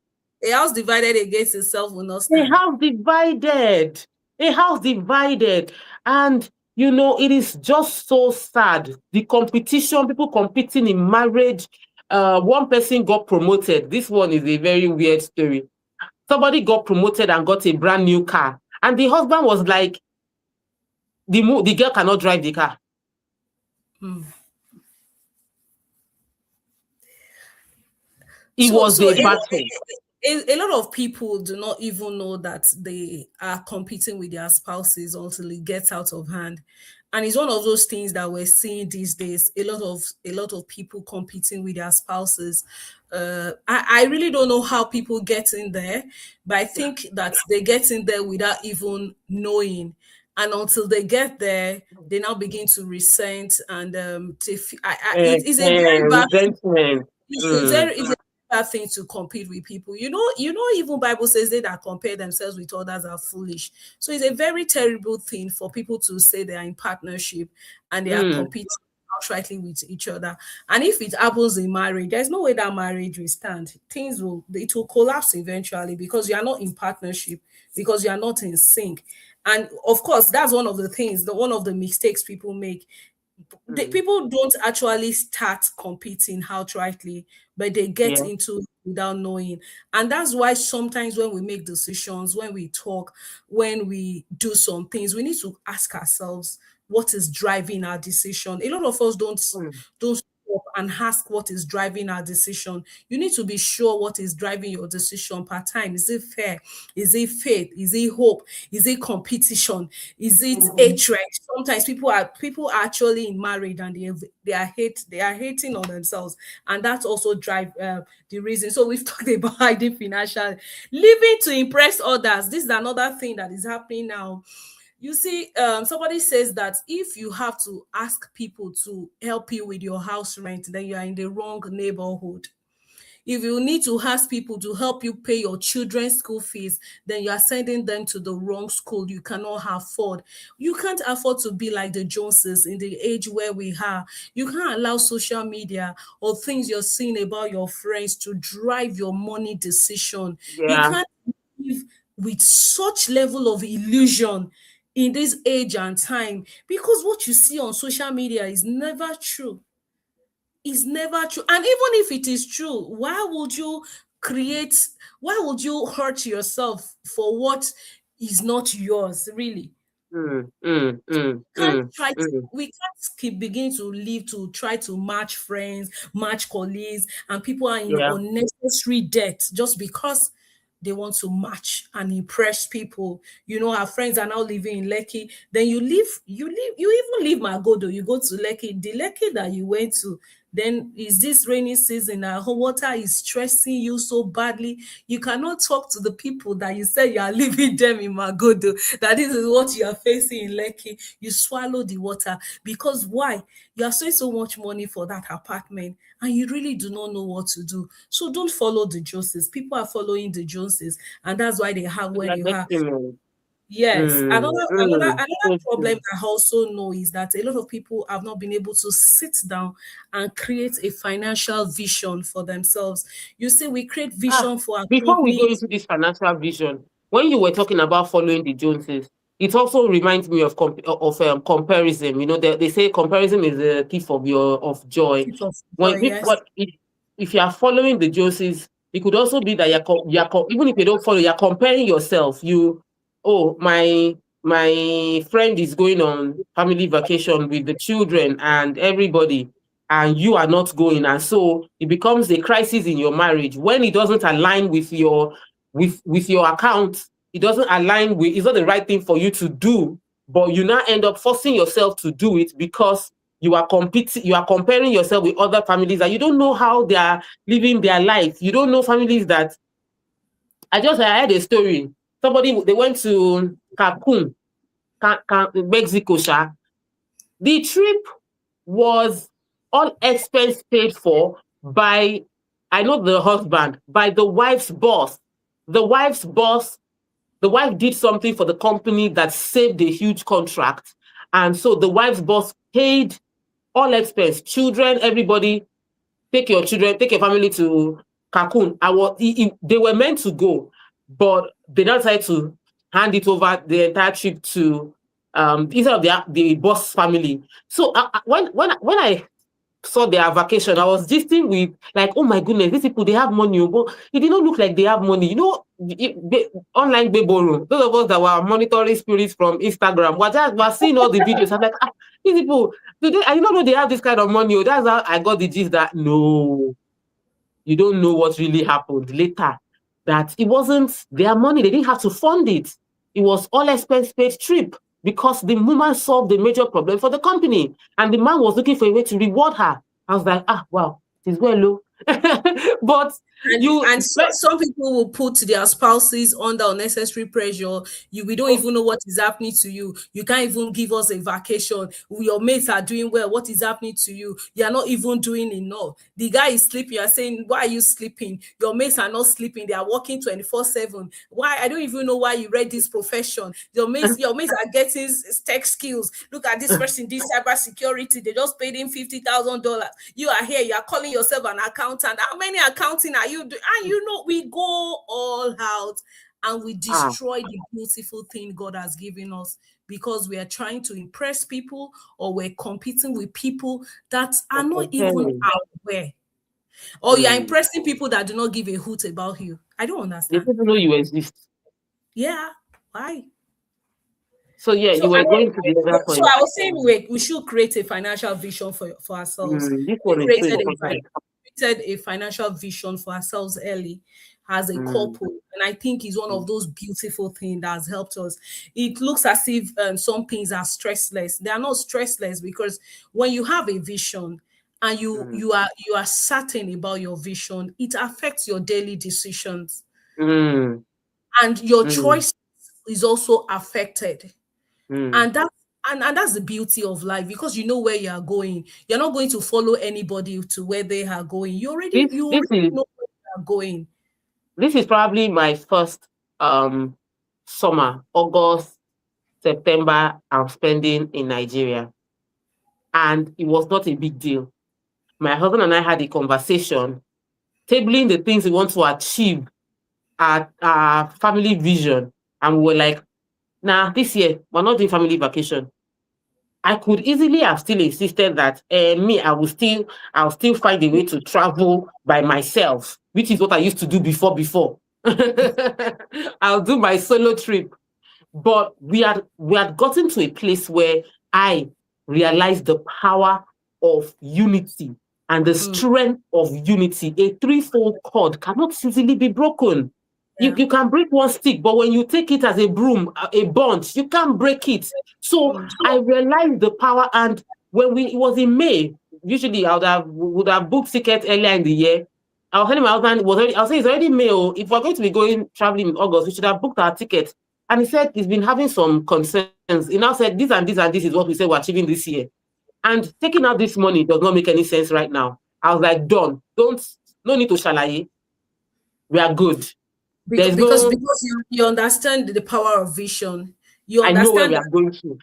a house divided against itself will not A stand. house divided. A house divided. And it is just so sad. The competition, people competing in marriage. One person got promoted. This one is a very weird story. Somebody got promoted and got a brand new car. And the husband was like, the girl cannot drive the car. Hmm. It So was so a battle. a lot of people do not even know that they are competing with their spouses until it gets out of hand. And it's one of those things that we're seeing these days. A lot of people competing with their spouses. I really don't know how people get in there, but I think that they get in there without even knowing. And until they get there, they now begin to resent, and it is a very bad thing. Resentment. Mm, It's a bad thing to compete with people. Even Bible says they that compare themselves with others are foolish. So it's a very terrible thing for people to say they are in partnership and they are mm, competing outrightly with each other. And if it happens in marriage, there's no way that marriage will stand. It will collapse eventually because you are not in partnership, because you are not in sync. And of course, that's one of the mistakes people make. mm. People don't actually start competing outrightly, but they get Yeah. into it without knowing. And that's why sometimes when we make decisions, when we talk, when we do some things, we need to ask ourselves what is driving our decision. A lot of us don't Mm. don't up and ask what is driving our decision. You need to be sure what is driving your decision per time. Is it fair? Is it faith? Is it hope? Is it competition? Is it Mhm. hatred? Sometimes people are actually in marriage and they are hating on themselves, and that also drive the reason. So we've talked about hiding financial, living to impress others. This is another thing that is happening now. You see, somebody says that if you have to ask people to help you with your house rent, then you are in the wrong neighborhood. If you need to ask people to help you pay your children's school fees, then you are sending them to the wrong school. You cannot afford. You can't afford to be like the Joneses in the age where we are. You can't allow social media or things you're seeing about your friends to drive your money decision. You Yeah. can't live with such level of illusion in this age and time, because what you see on social media is never true. Is never true. And even if it is true, create why would you hurt yourself for what is not yours, really? Mm, mm, mm, Can't mm, try to mm. We can't keep begin to live to try to match friends, match colleagues, and people are in Yeah. unnecessary debt just because they want to match and impress people. Our friends are now living in Lekki. Then you even leave Magodo, you go to Lekki. The Lekki that you went to, then is this rainy season, water is stressing you so badly. You cannot talk to the people that you say you are leaving them in Magodo, that this is what you are facing in Lekki. You swallow the water. Because why? You are spending so much money for that apartment and you really do not know what to do. So don't follow the Joneses. People are following the Joneses, and that's why they have where Yeah, they are. detriment. Yes. Mm, Another so problem true. I also know is that a lot of people have not been able to sit down and create a financial vision for themselves. You see, we create Ah, vision for our before we go companies. into this financial vision, when you were talking about following the Joneses, it also reminds me of comparison. They say comparison is the thief of joy. Keep of joy, When yes. if you are following the Joneses, it could also be that even if you don't follow, you're comparing yourself. Oh, my friend is going on family vacation with the children and everybody, and you are not going, and so it becomes a crisis in your marriage when it doesn't align with your account. It doesn't align with It's not the right thing for you to do, but you now end up forcing yourself to do it because you are comparing yourself with other families that you don't know how they are living their life. You don't know families that I heard a story. Somebody, they went to Cancun, Mexico, sha. The trip was all expense paid for by, I know the husband, by the wife's boss. The wife's boss, the wife did something for the company that saved a huge contract. And so the wife's boss paid all expense, children, everybody, take your family to Cancun. They were meant to go, but they now decided to hand it over the entire trip to instead of the boss family. So when I saw their vacation, I was gisting with, like, oh my goodness, these people, they have money, oh, but it did not look like they have money. Online Beboro, those of us that were monitoring spirits from Instagram, we're seeing all the videos. I'm like, these people, I did not know they have this kind of money. Oh, that's how I got the gist that no, you don't know what really happened later. That it wasn't their money, they didn't have to fund it. It was all expense paid trip because the woman solved the major problem for the company, and the man was looking for a way to reward her. I was like, wow, it is well low. But you And some people will put their spouses under unnecessary pressure. We don't oh, even know what is happening to you. You can't even give us a vacation. Your mates are doing well. What is happening to you? You are not even doing enough. The guy is sleeping. You are saying, why are you sleeping? Your mates are not sleeping. They are working 24/7. Why? I don't even know why you read this profession. Your mates are getting tech skills. Look at this person, this cyber security. They just paid him $50,000. You are here. You are calling yourself an accountant. How many accounting are you doing? And we go all out and we ah, destroy the beautiful thing God has given us because we are trying to impress people, or we're competing with people that are for not even comparing. aware, or you're Mm. impressing people that do not give a hoot about you. I don't They understand. people know you exist. Yeah. Why? So yeah, So you were going to the other point. I was saying we should create a financial vision for ourselves. This We one is so created important. a financial vision for ourselves early as a Mm, couple, and I think it's one of mm, those beautiful things that has helped us. It looks as if some things are stressless. They are not stressless because when you have a vision and mm, you are certain about your vision, it affects your daily decisions, mm, and your mm, choice is also affected. mm. And that's the beauty of life, because you know where you are going. You're not going to follow anybody to where they are going. This You this already is know where you are going. this is probably my first um summer, August, September I'm spending in Nigeria. And it was not a big deal. My husband and I had a conversation, tabling the things we want to achieve at our family vision. And we were like, nah, this year we're not doing family vacation. I could easily have still insisted that me, I'll still find a way to travel by myself, which is what I used to do before. I'll do my solo trip. But we had gotten to a place where I realized the power of unity and the Mm, strength of unity. A threefold cord cannot easily be broken. You, yeah. you can break one stick, but when you take it as a broom, a bunch, you can't break it. So Mm, I realized the power. And when it was in May, usually would have booked tickets earlier in the year. I was telling my husband, I was saying it's already May. Oh, if we're going to be going traveling in August, we should have booked our tickets. And he said he's been having some concerns. He now said this and this and this is what we said we're achieving this year. And taking out this money does not make any sense right now. I was like, done. No need to shalaye. We are good. There's no, because you understand the power of vision. You I know where understand we that are going to.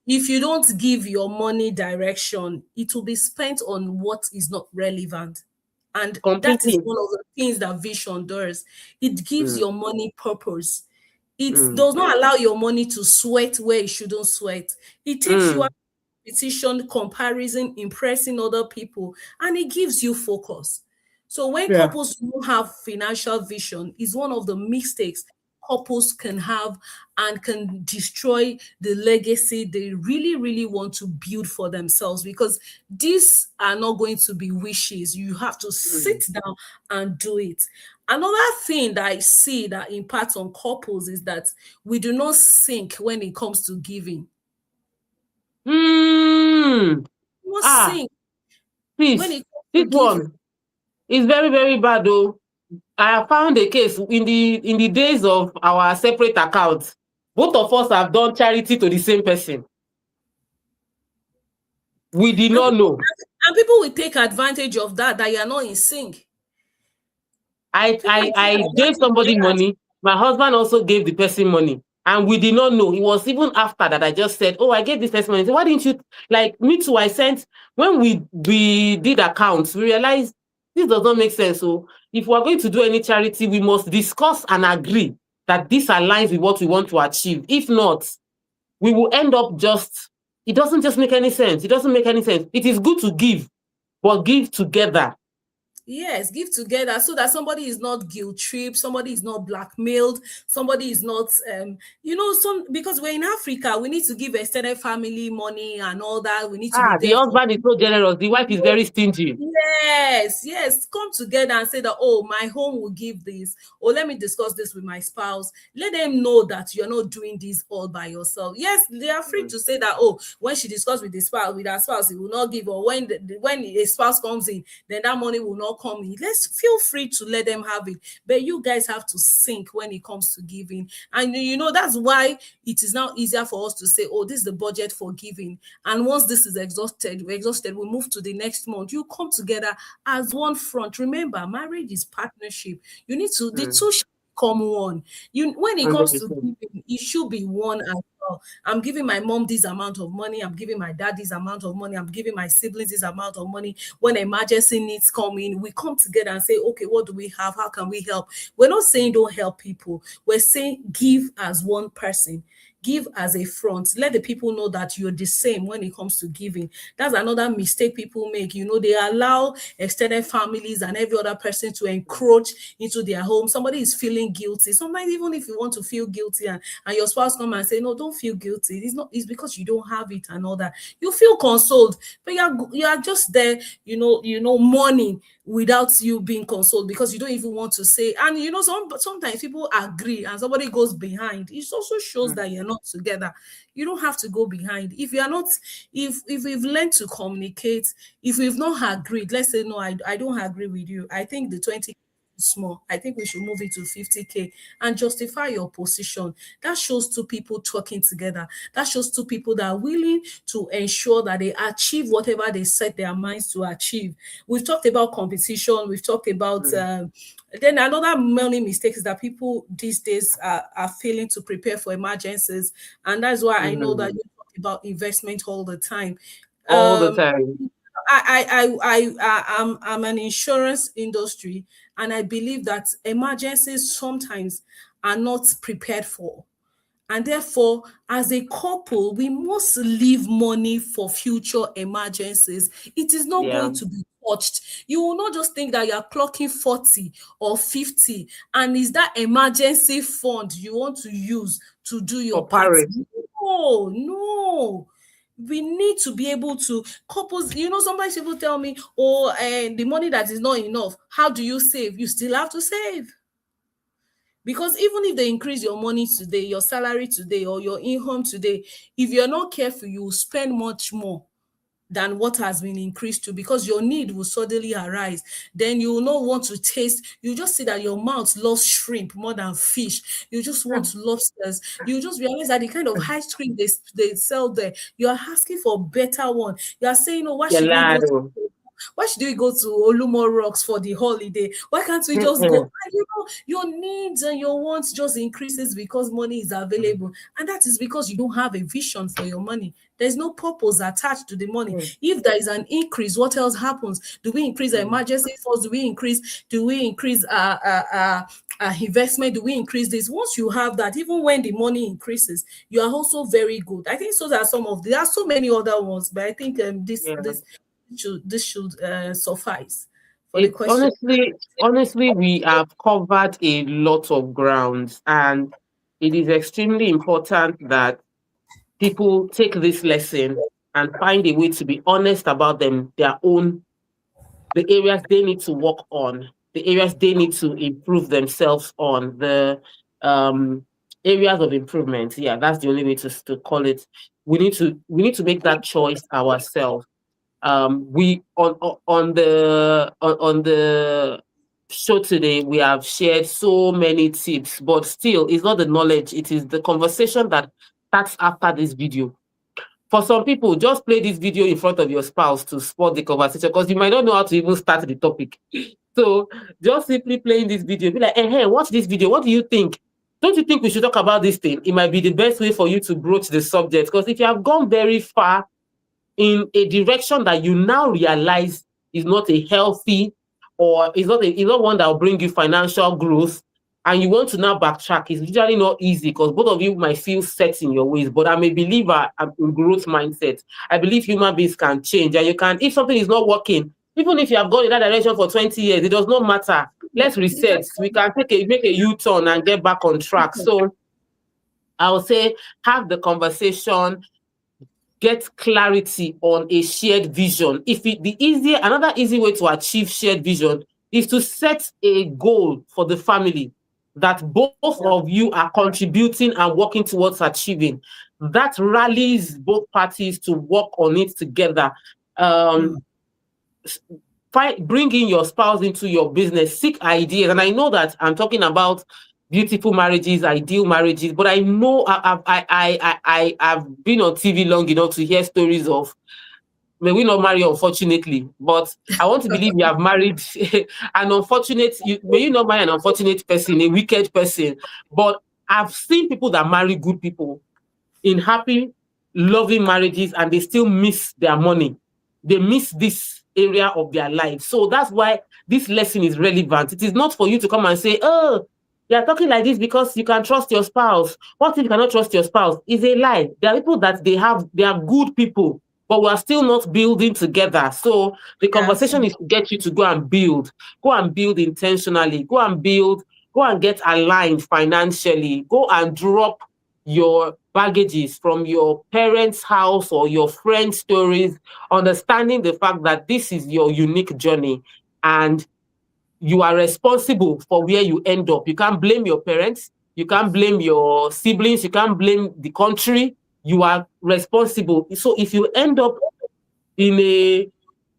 if you don't give your money direction, it will be spent on what is not relevant. And that is Completely. one of the things that vision does. It gives Mm, your money purpose. It mm, does not allow your money to sweat where it shouldn't sweat. It takes you out mm. of competition, comparison, impressing other people, and it gives you focus. So when Yeah. couples don't have financial vision, is one of the mistakes couples can have and can destroy the legacy they really, really want to build for themselves, because these are not going to be wishes. You have to Mm. sit down and do it. Another thing that I see that impacts on couples is that we do not sync when it comes to giving. Mm. We must Ah, sync when please. it comes This to giving. one is very, very bad though. I have found a case in the days of our separate accounts. Both of us have done charity to the same person. We did And not people, know. and people will take advantage of that you are not in sync. I People I will take I gave advantage of somebody that. money. My husband also gave the person money, and we did not know. It was even after that I just said, "Oh, I gave this person money." He said, why didn't you like me too? I sent when we did accounts. We realized this does not make sense. So if we are going to do any charity, we must discuss and agree that this aligns with what we want to achieve. If not, we will end up just. It doesn't just make any sense. It doesn't make any sense. It is good to give, but give together. Yes, give together so that somebody is not guilt tripped, somebody is not blackmailed, somebody is not some, because we're in Africa, we need to give extended family money and all that. We need to be Ah, the there for husband is so generous. The wife is people. very stingy. Yes, yes. Come together and say that, oh, my home will give this, or let me discuss this with my spouse. Let them know that you're not doing this all by yourself. Yes, they are free Mm, to say that, oh, when she discuss with with her spouse, he will not give, or when a spouse comes in, then that money will not come in. Let's feel free to let them have it. But you guys have to think when it comes to giving. And that's why it is now easier for us to say, oh, this is the budget for giving. And once this is exhausted, we move to the next month. You come together as one front. Remember, marriage is partnership. You need to, the mm, two should become one. When it comes to 100%. giving, it should be one as well. I'm giving my mom this amount of money. I'm giving my dad this amount of money. I'm giving my siblings this amount of money. When emergency needs come in, we come together and say, okay, what do we have? How can we help? We're not saying don't help people. We're saying give as one person. Give as a front. Let the people know that you're the same when it comes to giving. That's another mistake people make. They allow extended families and every other person to encroach into their home. Somebody is feeling guilty. Sometimes even if you want to feel guilty and your spouse come and say, no, don't feel guilty. It's because you don't have it and all that. You feel consoled, but you are just there, mourning without you being consoled because you don't even want to say. And sometimes people agree and somebody goes behind. It also shows that you're not together. You don't have to go behind. If you're not, if we've learned to communicate, if we've not agreed, let's say no, I don't agree with you. I think the 20 small. I think we should move it to 50K and justify your position. That shows two people talking together. That shows two people that are willing to ensure that they achieve whatever they set their minds to achieve. We've talked about competition. We've talked about then another many mistakes that people these days are failing to prepare for emergencies, and that's why I know that you talk about investment all the time. All the Um, time. I'm an insurance industry, and I believe that emergencies sometimes are not prepared for. And therefore, as a couple, we must leave money for future emergencies. It is not Yeah. going to be touched. You will not just think that you are clocking 40 or 50, and is that emergency fund you want to use to do For your party. Paris. No, no. We need to be able to couples. Sometimes people tell me, oh, the money that is not enough. How do you save? You still have to save. Because even if they increase your money today, your salary today, or your income today, if you're not careful, you will spend much more than what has been increased to, because your need will suddenly arise. Then you will not want to taste. You just see that your mouth loves shrimp more than fish. You just want lobsters. You just realize that the kind of ice cream they sell there, you are asking for better one. You are saying, oh, why should we go to Gelato. Olumo Rocks for the holiday? Why can't we just go? And your needs and your wants just increases because money is available. And that is because you don't have a vision for your money. There's no purpose attached to the money. If there is an increase, what else happens? Do we increase the emergency funds? Do we increase investment? Do we increase this? Once you have that, even when the money increases, you are also very good. I think so. There are so many other ones, but I think Yeah. this should suffice for the It question. honestly, we have covered a lot of grounds, and it is extremely important that people take this lesson and find a way to be honest about their own, the areas they need to work on, the areas they need to improve themselves on, the um, areas of improvement. Yeah, that's the only way to call it. We need to make that choice ourselves. We on the show today, we have shared so many tips, but still it's not the knowledge, it is the conversation that starts after this video. For some people, just play this video in front of your spouse to support the conversation, because you might not know how to even start the topic. So just simply playing this video, be like, hey, watch this video, what do you think? Don't you think we should talk about this thing? It might be the best way for you to broach the subject, because if you have gone very far in a direction that you now realize is not a healthy, or is not one that will bring you financial growth, and you want to now backtrack, it's usually not easy, because both of you might feel set in your ways. But I'm a believer in growth mindset. I believe human beings can change, and you can, if something is not working, even if you have gone in that direction for 20 years, it does not matter. Let's reset. We can make a U-turn and get back on track. So I would say, have the conversation, get clarity on a shared vision. Another easy way to achieve shared vision is to set a goal for the family that both of you are contributing and working towards achieving. That rallies both parties to work on it together. Um, Bringing your spouse into your business, seek ideas. And I know that I'm talking about beautiful marriages, ideal marriages, but I know I've been on TV long enough to hear stories of, may we not marry, unfortunately, but I want to believe you have married may you not marry an unfortunate person, a wicked person. But I've seen people that marry good people in happy, loving marriages, and they still miss their money. They miss this area of their life. So that's why this lesson is relevant. It is not for you to come and say, oh, You are talking like this because you can trust your spouse. What if you cannot trust your spouse? Is a lie. There are people that they are good people, but we are still not building together. So the Yes. conversation is to get you to go and build intentionally, go and get aligned financially, go and drop your baggages from your parents' house or your friends' stories, understanding the fact that this is your unique journey and you are responsible for where you end up. You can't blame your parents, you can't blame your siblings, you can't blame the country. You are responsible. So if you end up in a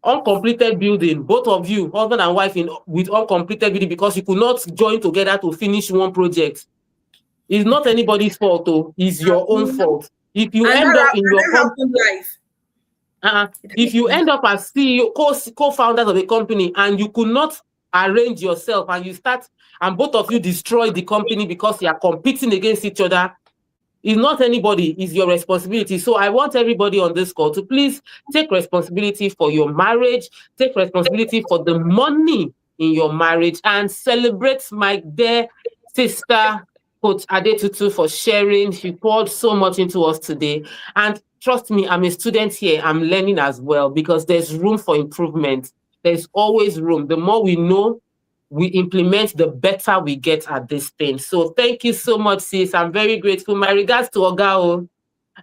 uncompleted building, both of you, husband and wife, in with uncompleted building because you could not join together to finish one project, it's not anybody's fault, though. It's your own fault. If you end up in And your that happened live. It if you happened. end up as CEO, co-founders of a company, and you could not arrange yourself, and you start, and both of you destroy the company because you are competing against each other, it's not anybody, it's your responsibility. So I want everybody on this call to please take responsibility for your marriage, take responsibility for the money in your marriage, and celebrate my dear sister, Coach Adetutu, for sharing. She poured so much into us today. And trust me, I'm a student here. I'm learning as well because there's room for improvement. There's always room. The more we know, we implement, the better we get at this thing. So thank you so much, sis. I'm very grateful. My regards to Ogao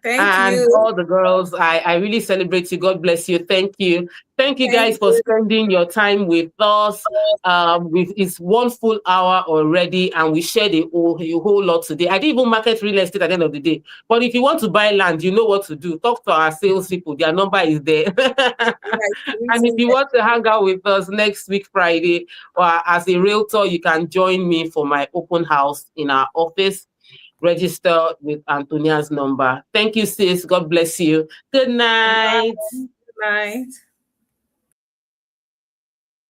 Thank and you. all the girls. I really celebrate you. God bless you. Thank you. Thank you Thank guys for you. spending your time with us. It's 1 full hour already, and we shared a whole lot today. I didn't even market real estate at the end of the day. But if you want to buy land, you know what to do. Talk to our salespeople. Their number is there. Right. And if you want to hang out with us next week, Friday, or as a realtor, you can join me for my open house in our office. Register with Antonia's number. Thank you, sis. God bless you. Good night. Good night.